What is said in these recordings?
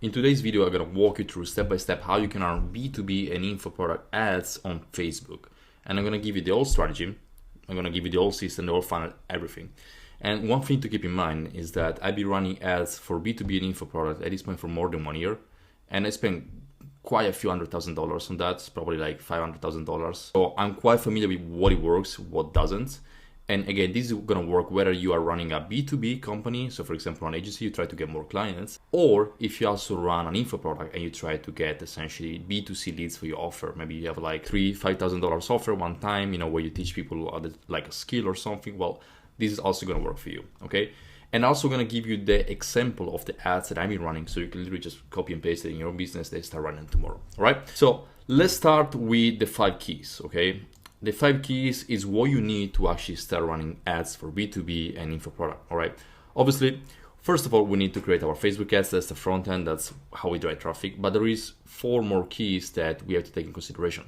In today's video, I'm going to walk you through step by step how you can earn B2B and info product ads on Facebook. And I'm going to give you the whole strategy. I'm going to give you the whole system, the whole funnel, everything. And one thing to keep in mind is that I've been running ads for B2B and info product at this point for more than 1 year. And I spent quite a few $100,000 on that, probably like $500,000. So I'm quite familiar with what it works, what doesn't. And again, this is going to work whether you are running a B2B company, so for example, an agency, you try to get more clients, or if you also run an info product and you try to get essentially B2C leads for your offer. Maybe you have like $5,000 offer one time, where you teach people like a skill or something. Well, this is also going to work for you, okay? And also going to give you the example of the ads that I've been running, so you can literally just copy and paste it in your business. They start running tomorrow, all right? So let's start with the 5 keys, okay? The 5 keys is what you need to actually start running ads for B2B and info product, all right? Obviously, first of all, we need to create our Facebook ads. That's the front end. That's how we drive traffic. But there is 4 more keys that we have to take in consideration.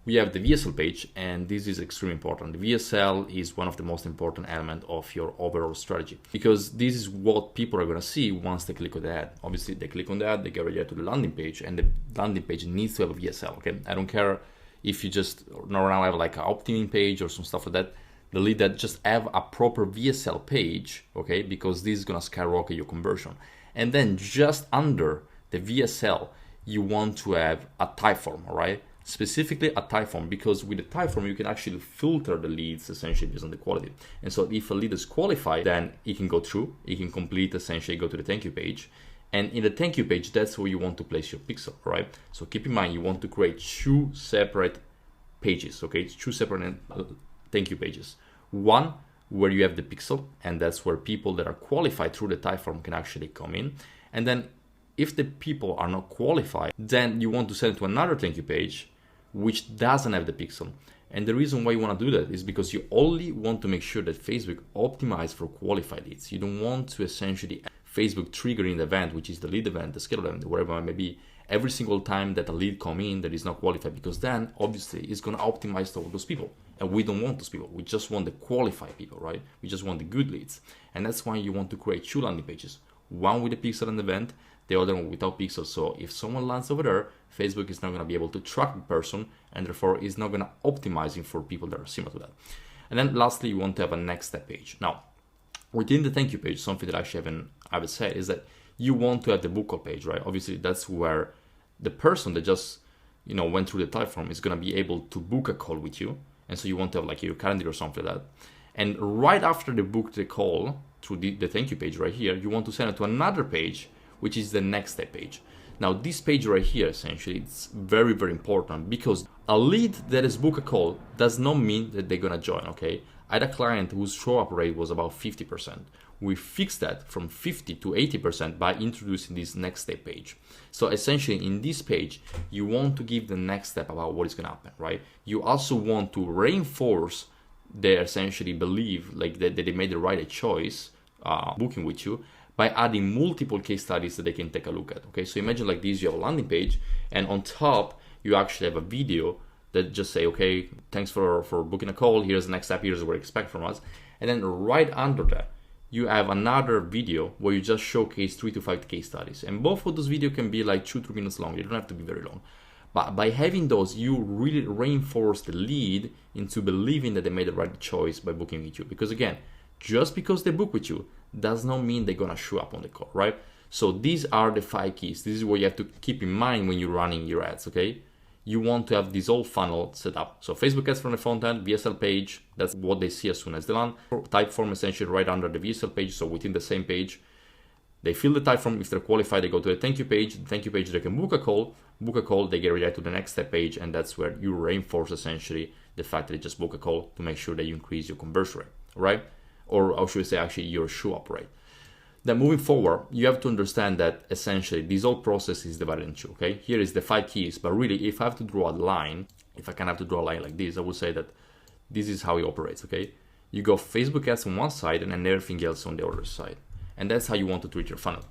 We have the VSL page, and this is extremely important. The VSL is one of the most important elements of your overall strategy, because this is what people are going to see once they click on the ad. Obviously, they click on the ad, they get redirected to the landing page, and the landing page needs to have a VSL, okay? I don't care if you just now have like an opt-in page or some stuff like that. The lead that just have a proper VSL page, okay? Because this is going to skyrocket your conversion. And then just under the VSL, you want to have a type form, all right? Specifically a type form, because with the type form, you can actually filter the leads essentially based on the quality. And so if a lead is qualified, then it can go through, it can complete, essentially go to the thank you page. And in the thank you page, that's where you want to place your pixel, right? So keep in mind, you want to create 2 separate pages, okay? 2 separate thank you pages. One where you have the pixel, and that's where people that are qualified through the type form can actually come in. And then if the people are not qualified, then you want to send it to another thank you page, which doesn't have the pixel. And the reason why you want to do that is because you only want to make sure that Facebook optimizes for qualified leads. You don't want to essentially Facebook triggering the event, which is the lead event, the schedule event, whatever it may be, every single time that a lead come in that is not qualified, because then obviously it's going to optimize to all those people. And we don't want those people. We just want the qualified people, right? We just want the good leads. And that's why you want to create 2 landing pages. One with a pixel and event, the other one without pixels. So if someone lands over there, Facebook is not going to be able to track the person, and therefore is not going to optimizing for people that are similar to that. And then lastly, you want to have a next step page. Now, within the thank you page, something that actually I would say is that you want to have the book call page, right? Obviously, that's where the person that just went through the type form is going to be able to book a call with you. And so you want to have like your calendar or something like that. And right after they book the call through the thank you page right here, you want to send it to another page, which is the next step page. Now, this page right here, essentially, it's very, very important, because a lead that is book a call does not mean that they're going to join, okay? I had a client whose show-up rate was about 50%. We fixed that from 50 to 80% by introducing this next step page. So essentially, in this page, you want to give the next step about what is going to happen, right? You also want to reinforce their essentially belief, like that they made the right choice booking with you, by adding multiple case studies that they can take a look at, okay? So imagine like this, you have a landing page, and on top, you actually have a video that just say, okay, thanks for booking a call, here's the next step, here's what you expect from us. And then right under that, you have another video where you just showcase 3 to 5 case studies. And both of those videos can be like 2-3 minutes long. They don't have to be very long. But by having those, you really reinforce the lead into believing that they made the right choice by booking with you. Because again, just because they book with you does not mean they're going to show up on the call, right? So these are the 5 keys. This is what you have to keep in mind when you're running your ads, okay? You want to have this whole funnel set up. So Facebook ads from the front end, VSL page, that's what they see as soon as they land. Type form essentially right under the VSL page, so within the same page. They fill the type form. If they're qualified, they go to the thank you page. The thank you page, they can book a call, they get redirected to the next step page, and that's where you reinforce essentially the fact that they just book a call to make sure that you increase your conversion rate, right? Or how should we say actually your show-up rate. Then moving forward, you have to understand that essentially this whole process is divided into 2, okay? Here is the 5 keys, but really if I have to draw a line, if I can have to draw a line like this, I would say that this is how it operates, okay? You go Facebook ads on one side and then everything else on the other side. And that's how you want to treat your funnel.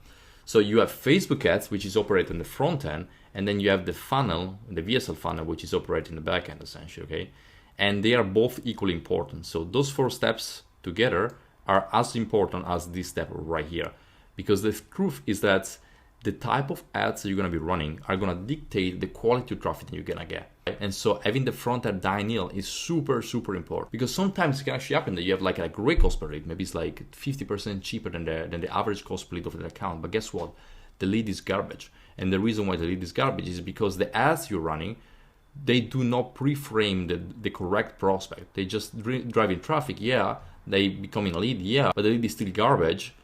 So you have Facebook ads, which is operating in the front end, and then you have the funnel, the VSL funnel, which is operating in the back end essentially, okay? And they are both equally important. So those 4 steps together are as important as this step right here, because the truth is that the type of ads that you're going to be running are going to dictate the quality of traffic that you're going to get. Right? And so having the front end dial is super, super important, because sometimes it can actually happen that you have like a great cost per lead. Maybe it's like 50% cheaper than the average cost per lead of the account. But guess what? The lead is garbage. And the reason why the lead is garbage is because the ads you're running, they do not pre-frame the correct prospect. They just driving traffic. Yeah, they becoming a lead. Yeah, but the lead is still garbage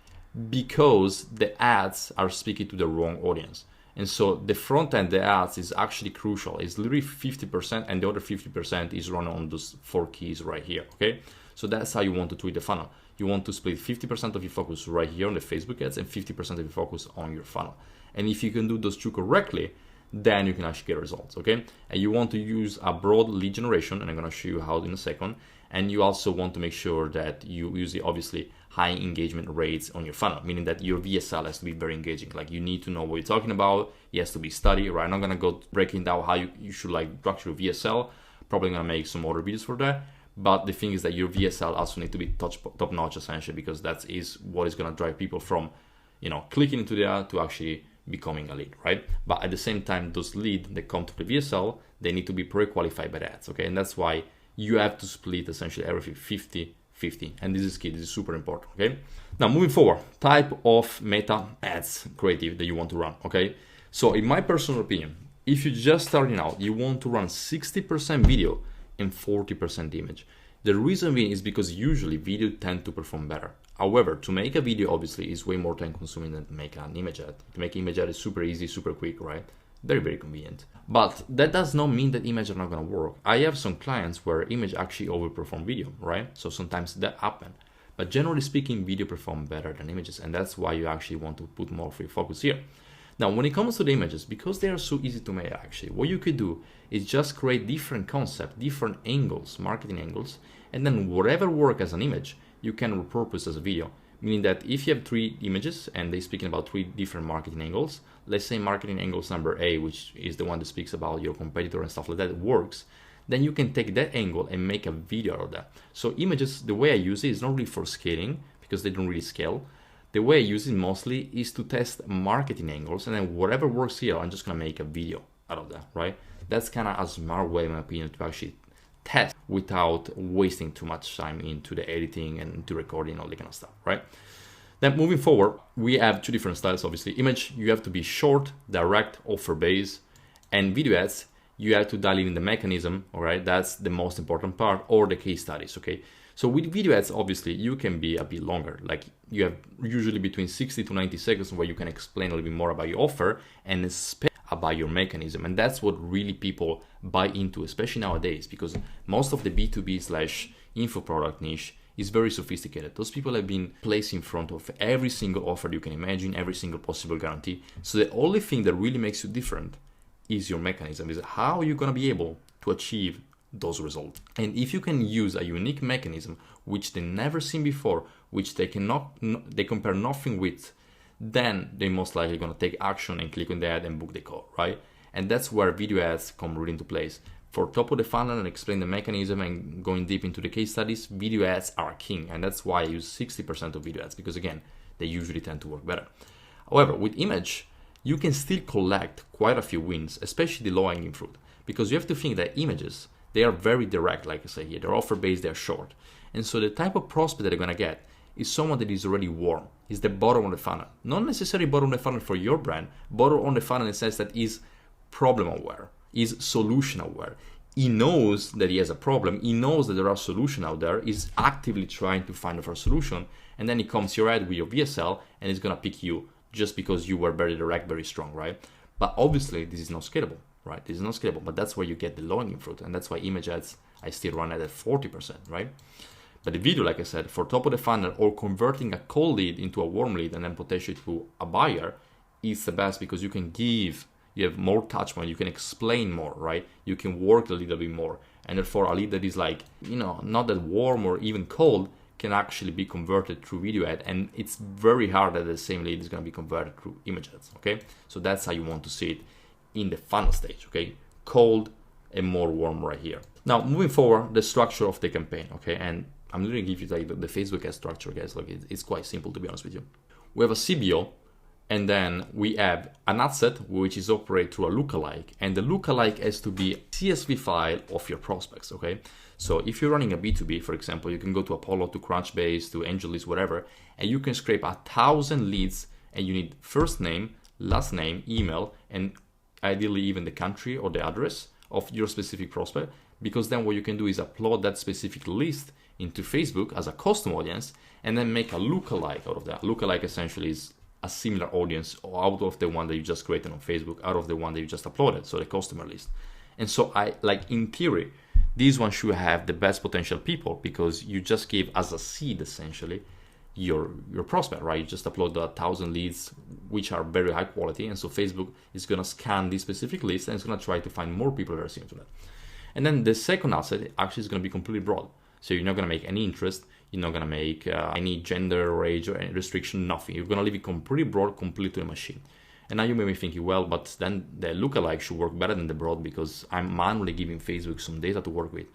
because the ads are speaking to the wrong audience. And so the front end, the ads is actually crucial. It's literally 50%, and the other 50% is run on those 4 keys right here, okay? So that's how you want to tweak the funnel. You want to split 50% of your focus right here on the Facebook ads and 50% of your focus on your funnel. And if you can do those two correctly, then you can actually get results, okay? And you want to use a broad lead generation, and I'm gonna show you how in a second. And you also want to make sure that you use the obviously high engagement rates on your funnel, meaning that your VSL has to be very engaging. Like you need to know what you're talking about. It has to be studied, right? I'm not gonna go breaking down how you should like structure your VSL. Probably gonna make some other videos for that. But the thing is that your VSL also need to be top notch essentially, because that is what is gonna drive people from, you know, clicking into the ad to actually becoming a lead, right? But at the same time, those leads that come to the VSL, they need to be pre-qualified by the ads, okay? And that's why you have to split essentially everything 50-50. And this is key, this is super important, okay? Now, moving forward, type of meta ads creative that you want to run, okay? So in my personal opinion, if you're just starting out, you want to run 60% video and 40% image. The reason being is because usually video tend to perform better. However, to make a video obviously is way more time consuming than to make an image ad. To make an image ad is super easy, super quick, right? Very, very convenient. But that does not mean that images are not gonna work. I have some clients where image actually overperform video, right? So sometimes that happens. But generally speaking, video perform better than images, and that's why you actually want to put more of your focus here. Now, when it comes to the images, because they are so easy to make actually, what you could do is just create different concepts, different angles, marketing angles, and then whatever works as an image, you can repurpose as a video. Meaning that if you have 3 images and they're speaking about 3 different marketing angles, let's say marketing angles number A, which is the one that speaks about your competitor and stuff like that, works, then you can take that angle and make a video out of that. So images, the way I use it is not really for scaling, because they don't really scale. The way I use it mostly is to test marketing angles, and then whatever works here, I'm just gonna make a video out of that, right? That's kind of a smart way, in my opinion, to actually test without wasting too much time into the editing and to recording, all that kind of stuff, right? Then moving forward, we have 2 different styles, obviously. Image, you have to be short, direct, offer based, and video ads, you have to dial in the mechanism, all right? That's the most important part, or the case studies, okay? So with video ads, obviously, you can be a bit longer. Like you have usually between 60 to 90 seconds where you can explain a little bit more about your offer and about your mechanism. And that's what really people buy into, especially nowadays, because most of the B2B/info product niche is very sophisticated. Those people have been placed in front of every single offer you can imagine, every single possible guarantee. So the only thing that really makes you different is your mechanism, is how you're gonna be able to achieve those results. And if you can use a unique mechanism which they never seen before, which they compare nothing with, then they most likely gonna take action and click on the ad and book the call, right? And that's where video ads come really into place. For top of the funnel and explain the mechanism and going deep into the case studies, video ads are king, and that's why I use 60% of video ads, because again, they usually tend to work better. However, with image, you can still collect quite a few wins, especially the low-hanging fruit, because you have to think that images, they are very direct, like I say here. They're offer-based, they're short. And so the type of prospect that they're gonna get is someone that is already warm, is the bottom of the funnel. Not necessarily bottom of the funnel for your brand, bottom of the funnel in the sense that is problem aware, is solution aware. He knows that he has a problem, he knows that there are solutions out there, is actively trying to find a first solution, and then he comes your ad with your VSL and he's gonna pick you just because you were very direct, very strong, right? But obviously this is not scalable. Right, this is not scalable, but that's where you get the low-hanging fruit, and that's why image ads I still run at 40%, right? But the video, like I said, for top of the funnel or converting a cold lead into a warm lead and then potentially to a buyer is the best, because you have more touch point, you can explain more, right? You can work a little bit more, and therefore a lead that is like, you know, not that warm or even cold can actually be converted through video ad, and it's very hard that the same lead is going to be converted through image ads, okay? So that's how you want to see it in the funnel stage, okay? Cold and more warm right here. Now, moving forward, the structure of the campaign, okay? And I'm going to give you like the Facebook ad structure, guys. Look, it's quite simple, to be honest with you. We have a CBO, And then we have an ad set, which is operated through a lookalike. And the lookalike has to be a CSV file of your prospects, okay? So if you're running a B2B, for example, you can go to Apollo, to Crunchbase, to AngelList, whatever, and you can scrape 1,000 leads, and you need first name, last name, email, and ideally even the country or the address of your specific prospect, because then what you can do is upload that specific list into Facebook as a custom audience, and then make a lookalike out of that. Lookalike essentially is a similar audience out of the one that you just created on Facebook, out of the one that you just uploaded, so the customer list. And so in theory, this one should have the best potential people, because you just gave as a seed essentially your prospect, right? You just upload 1,000 leads, which are very high quality, and so Facebook is going to scan this specific list and it's going to try to find more people that are similar to that. And then the second asset actually is going to be completely broad. So you're not going to make any interest, you're not going to make any gender or age or any restriction, nothing. You're going to leave it completely broad, completely to the machine. And now you may be thinking, well, but then the lookalike should work better than the broad, because I'm manually giving Facebook some data to work with.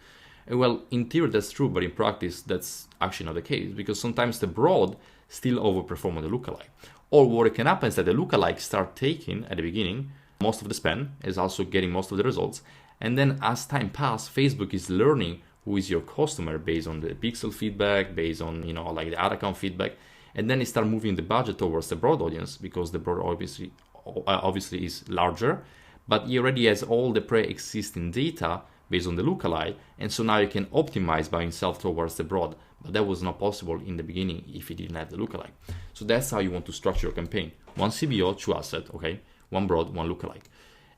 Well, in theory that's true, but in practice that's actually not the case, because sometimes the broad still overperform on the lookalike. Or what can happen is that the lookalike start taking at the beginning most of the spend, is also getting most of the results, and then as time passes, Facebook is learning who is your customer based on the pixel feedback, based on like the ad account feedback, and then it start moving the budget towards the broad audience, because the broad obviously is larger, but he already has all the pre-existing data based on the lookalike, and so now you can optimize by himself towards the broad, but that was not possible in the beginning if you didn't have the lookalike. So that's how you want to structure your campaign: one CBO, two asset, okay, one broad, one lookalike.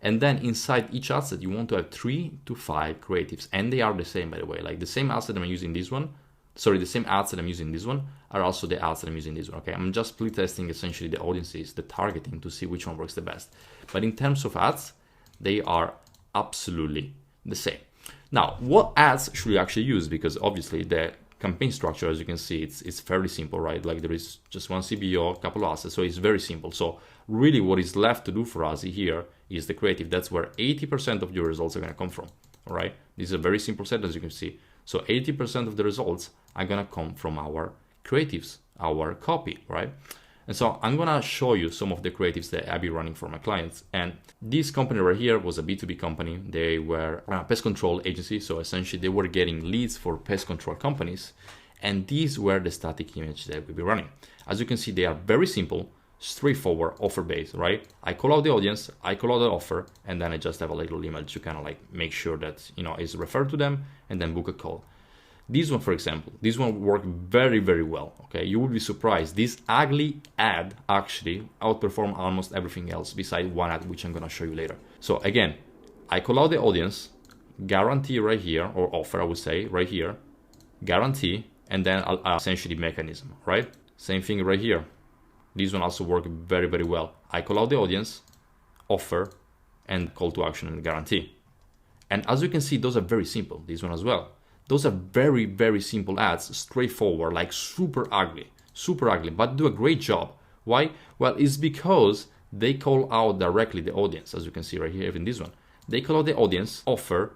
And then inside each asset, you want to have 3 to 5 creatives. And they are the same, by the way. Like the same asset I'm using this one, the same ads that I'm using this one are also the ads that I'm using this one. Okay, I'm just split testing essentially the audiences, the targeting, to see which one works the best. But in terms of ads, they are absolutely the same. Now, what ads should you actually use? Because obviously the campaign structure, as you can see, it's fairly simple, right? Like there is just one CBO, a couple of assets, so it's very simple. So really what is left to do for us here is the creative. That's where 80% of your results are going to come from, all right? This is a very simple set, as you can see. So 80% of the results are going to come from our creatives, our copy, right? And so I'm going to show you some of the creatives that I've been running for my clients. And this company right here was a B2B company. They were a pest control agency. So essentially they were getting leads for pest control companies. And these were the static images that we'll be running. As you can see, they are very simple, straightforward, offer-based, right? I call out the audience, I call out the offer, and then I just have a little image to kind of like make sure that, is referred to them, and then book a call. This one, for example, this one worked very, very well, okay? You will be surprised. This ugly ad actually outperformed almost everything else besides one ad, which I'm gonna show you later. So again, I call out the audience, guarantee right here, or offer, I would say, right here, guarantee, and then essentially mechanism, right? Same thing right here. This one also worked very, very well. I call out the audience, offer, and call to action and guarantee. And as you can see, those are very simple, this one as well. Those are very, very simple ads, straightforward, like super ugly, but do a great job. Why? Well, it's because they call out directly the audience, as you can see right here in this one. They call out the audience, offer,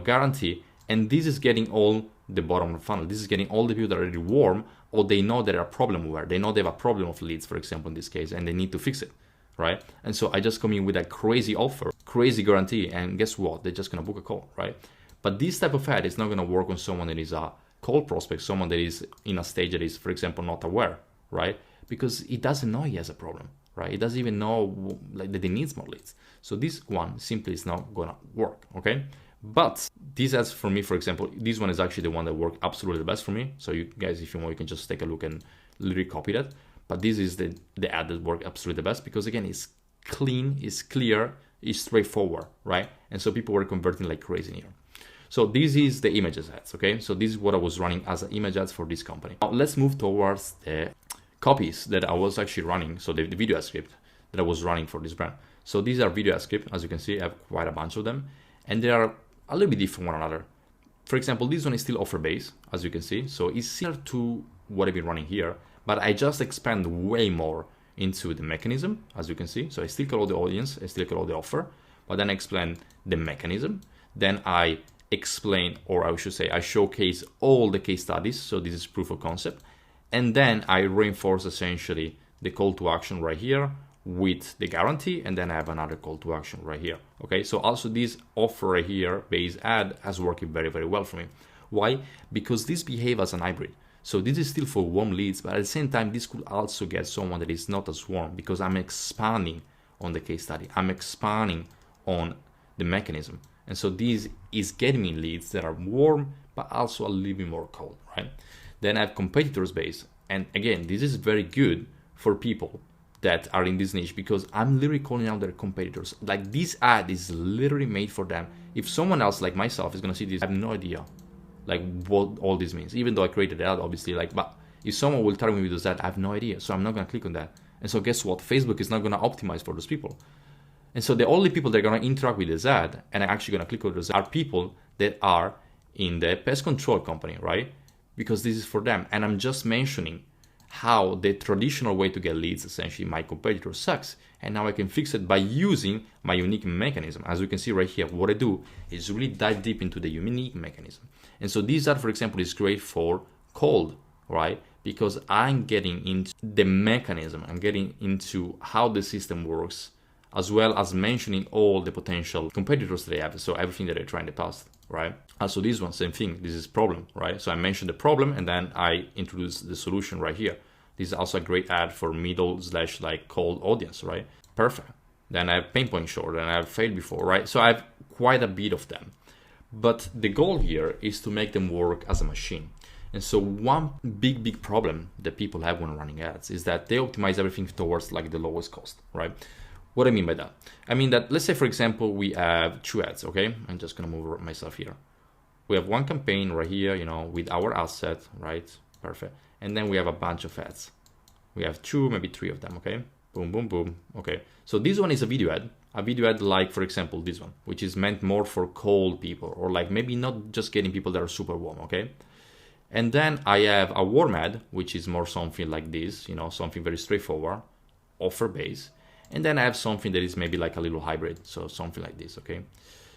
guarantee, and this is getting all the bottom of the funnel. This is getting all the people that are already warm, or they know there are a problem where they know they have a problem of leads, for example, in this case, and they need to fix it, right? And so I just come in with a crazy offer, crazy guarantee, and guess what? They're just gonna book a call, right? But this type of ad is not gonna work on someone that is a cold prospect, someone that is in a stage that is, for example, not aware, right? Because he doesn't know he has a problem, right? He doesn't even know that he needs more leads. So this one simply is not gonna work, okay? But these ads for me, for example, this one is actually the one that worked absolutely the best for me. So you guys, if you want, you can just take a look and literally copy that. But this is the ad that worked absolutely the best, because again, it's clean, it's clear, it's straightforward, right? And so people were converting like crazy here. So this is the images ads, okay? So this is what I was running as an image ads for this company. Now let's move towards the copies that I was actually running. So the video ad script that I was running for this brand. So these are video ad script. As you can see, I have quite a bunch of them, and they are a little bit different from one another. For example, this one is still offer based, as you can see. So it's similar to what I've been running here, but I just expand way more into the mechanism, as you can see. So I still call out the audience, I still call out the offer, but then I explain the mechanism. Then I explain, or I should say, I showcase all the case studies. So this is proof of concept. And then I reinforce essentially the call to action right here with the guarantee, and then I have another call to action right here. Okay, so also this offer right here based ad has worked very, very well for me. Why? Because this behave as an hybrid. So this is still for warm leads, but at the same time, this could also get someone that is not as warm, because I'm expanding on the case study. I'm expanding on the mechanism. And so this is getting me leads that are warm, but also a little bit more cold, right? Then I have competitors base. And again, this is very good for people that are in this niche, because I'm literally calling out their competitors. Like, this ad is literally made for them. If someone else like myself is gonna see this, I have no idea like what all this means, even though I created the ad, obviously, like, but if someone will target me with this ad, I have no idea. So I'm not gonna click on that. And so guess what? Facebook is not gonna optimize for those people. And so the only people that are gonna interact with this ad and are actually gonna click on this are people that are in the pest control company, right? Because this is for them. And I'm just mentioning how the traditional way to get leads, essentially my competitor, sucks. And now I can fix it by using my unique mechanism. As you can see right here, what I do is really dive deep into the unique mechanism. And so this ad, for example, is great for cold, right? Because I'm getting into the mechanism, I'm getting into how the system works, as well as mentioning all the potential competitors that they have. So everything that I tried in the past, right? Also this one, same thing, this is problem, right? So I mentioned the problem and then I introduce the solution right here. This is also a great ad for middle / like cold audience, right? Perfect. Then I have pain point short and I have failed before, right? So I have quite a bit of them. But the goal here is to make them work as a machine. And so one big problem that people have when running ads is that they optimize everything towards like the lowest cost, right? What do I mean by that? I mean that, let's say, for example, we have 2 ads, okay? I'm just gonna move myself here. We have one campaign right here, you know, with our asset, right? Perfect. And then we have a bunch of ads. We have 2, maybe 3 of them, okay? Boom, boom, boom, okay. So this one is a video ad like, for example, this one, which is meant more for cold people, or like maybe not just getting people that are super warm, okay? And then I have a warm ad, which is more something like this, you know, something very straightforward, offer based. And then I have something that is maybe like a little hybrid, so something like this, okay?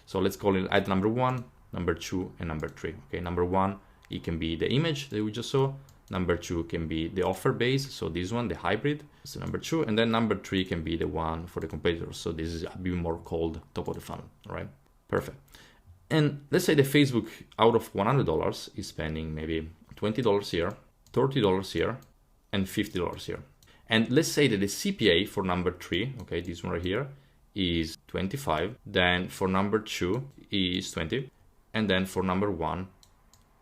So let's call it ad number 1, number 2, and number 3, okay? Number 1, it can be the image that we just saw. Number 2 can be the offer base, so this one, the hybrid, so number 2. And then number 3 can be the one for the competitors, so this is a bit more cold, top of the funnel, all right? Perfect. And let's say the Facebook out of $100 is spending maybe $20 here, $30 here, and $50 here. And let's say that the CPA for number 3, okay, this one right here, is 25. Then for number 2 is 20. And then for number 1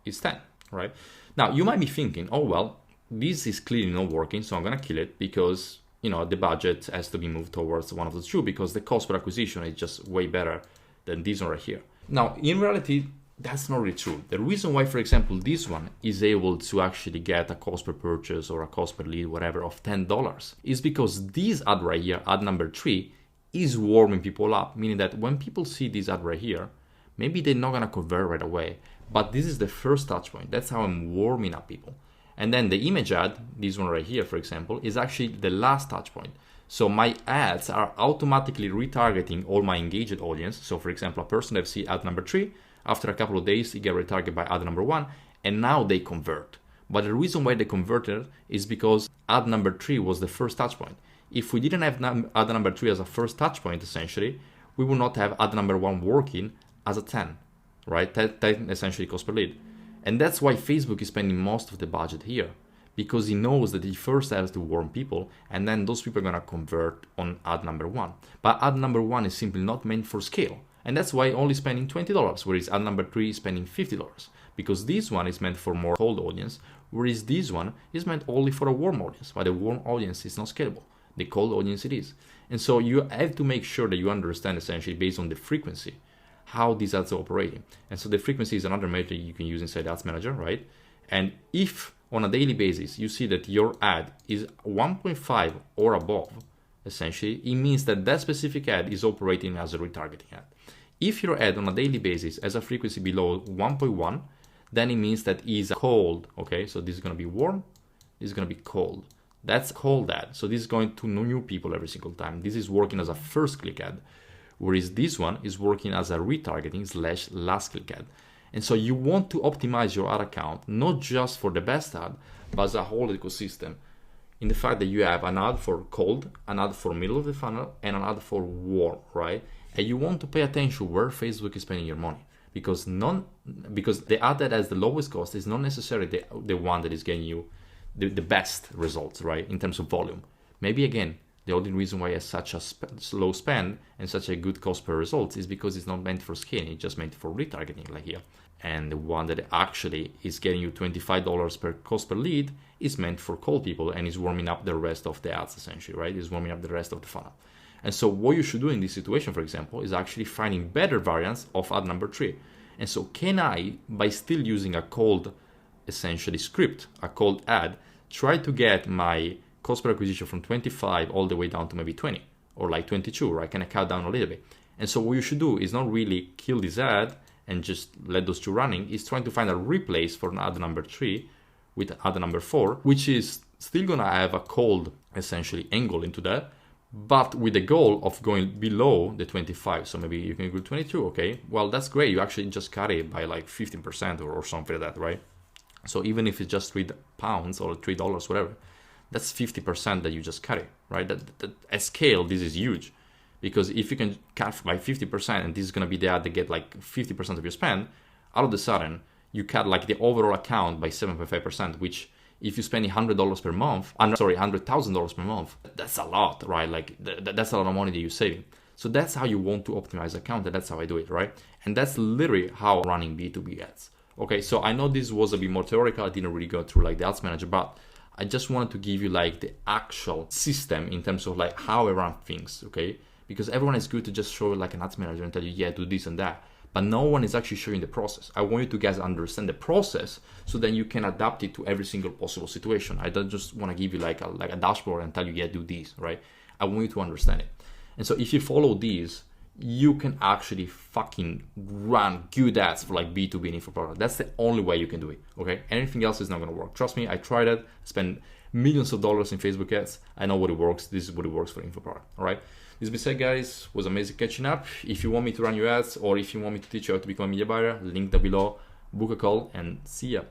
is 10, right? Now, you might be thinking, oh, well, this is clearly not working, so I'm going to kill it because, you know, the budget has to be moved towards one of the 2 because the cost per acquisition is just way better than this one right here. Now, in reality, that's not really true. The reason why, for example, this one is able to actually get a cost per purchase or a cost per lead, whatever, of $10 is because this ad right here, ad number 3, is warming people up, meaning that when people see this ad right here, maybe they're not going to convert right away, but this is the first touch point. That's how I'm warming up people. And then the image ad, this one right here, for example, is actually the last touch point. So my ads are automatically retargeting all my engaged audience. So for example, a person that sees ad number 3, after a couple of days, he get retargeted by ad number 1, and now they convert. But the reason why they converted is because ad number 3 was the first touch point. If we didn't have ad number 3 as a first touch point, essentially, we would not have ad number 1 working as a 10, right? 10 essentially cost per lead. And that's why Facebook is spending most of the budget here, because he knows that he first has to warm people, and then those people are gonna convert on ad number 1. But ad number 1 is simply not meant for scale. And that's why only spending $20, whereas ad number 3 is spending $50, because this one is meant for more cold audience, whereas this one is meant only for a warm audience, but the warm audience is not scalable. The cold audience it is. And so you have to make sure that you understand essentially based on the frequency, how these ads are operating. And so the frequency is another metric you can use inside Ads Manager, right? And if on a daily basis you see that your ad is 1.5 or above, essentially, it means that that specific ad is operating as a retargeting ad. If your ad on a daily basis has a frequency below 1.1, then it means that is cold, okay? So this is gonna be warm, this is gonna be cold. That's cold ad. So this is going to new people every single time. This is working as a first click ad, whereas this one is working as a retargeting / last click ad. And so you want to optimize your ad account, not just for the best ad, but as a whole ecosystem. in the fact that you have an ad for cold, an ad for middle of the funnel, and an ad for warm, right? And you want to pay attention where Facebook is spending your money, because the ad that has the lowest cost is not necessarily the one that is getting you the best results, right, in terms of volume. Maybe again, the only reason why it has such a low spend and such a good cost per result is because it's not meant for scaling, it's just meant for retargeting, like here. And the one that actually is getting you $25 per cost per lead is meant for cold people and is warming up the rest of the ads, essentially, right? Is warming up the rest of the funnel. And so what you should do in this situation, for example, is actually finding better variants of ad number 3. And so can I, by still using a cold, essentially script, a cold ad, try to get my cost per acquisition from 25 all the way down to maybe 20 or like 22, right? Can I cut down a little bit? And so what you should do is not really kill this ad and just let those two running, is trying to find a replace for an ad number 3 with ad number 4, which is still gonna have a cold essentially angle into that, but with the goal of going below the 25. So maybe you can go 22, okay? Well, that's great. You actually just cut it by like 15% or something like that, right? So even if it's just £3 or $3, whatever, that's 50% that you just cut it, right? That at scale, this is huge. Because if you can cut by 50%, and this is going to be the ad that get like 50% of your spend, all of a sudden, you cut like the overall account by 7.5%, which if you're spending $100 per month, $100,000 per month, that's a lot, right? Like that's a lot of money that you're saving. So that's how you want to optimize account, and that's how I do it, right? And that's literally how I'm running B2B ads. Okay, so I know this was a bit more theoretical. I didn't really go through like the ads manager, but I just wanted to give you like the actual system in terms of like how I run things, okay? Because everyone is good to just show like an ads manager and tell you, yeah, do this and that. But no one is actually showing the process. I want you to guys understand the process so then you can adapt it to every single possible situation. I don't just want to give you like a dashboard and tell you, yeah, do this, right? I want you to understand it. And so if you follow these, you can actually fucking run good ads for like B2B and info product. That's the only way you can do it, okay? Anything else is not gonna work. Trust me, I tried it, spent millions of dollars in Facebook ads. I know what it works. This is what it works for info product, all right? This being said, guys, was amazing catching up. If you want me to run your ads or if you want me to teach you how to become a media buyer, link down below, book a call, and see ya.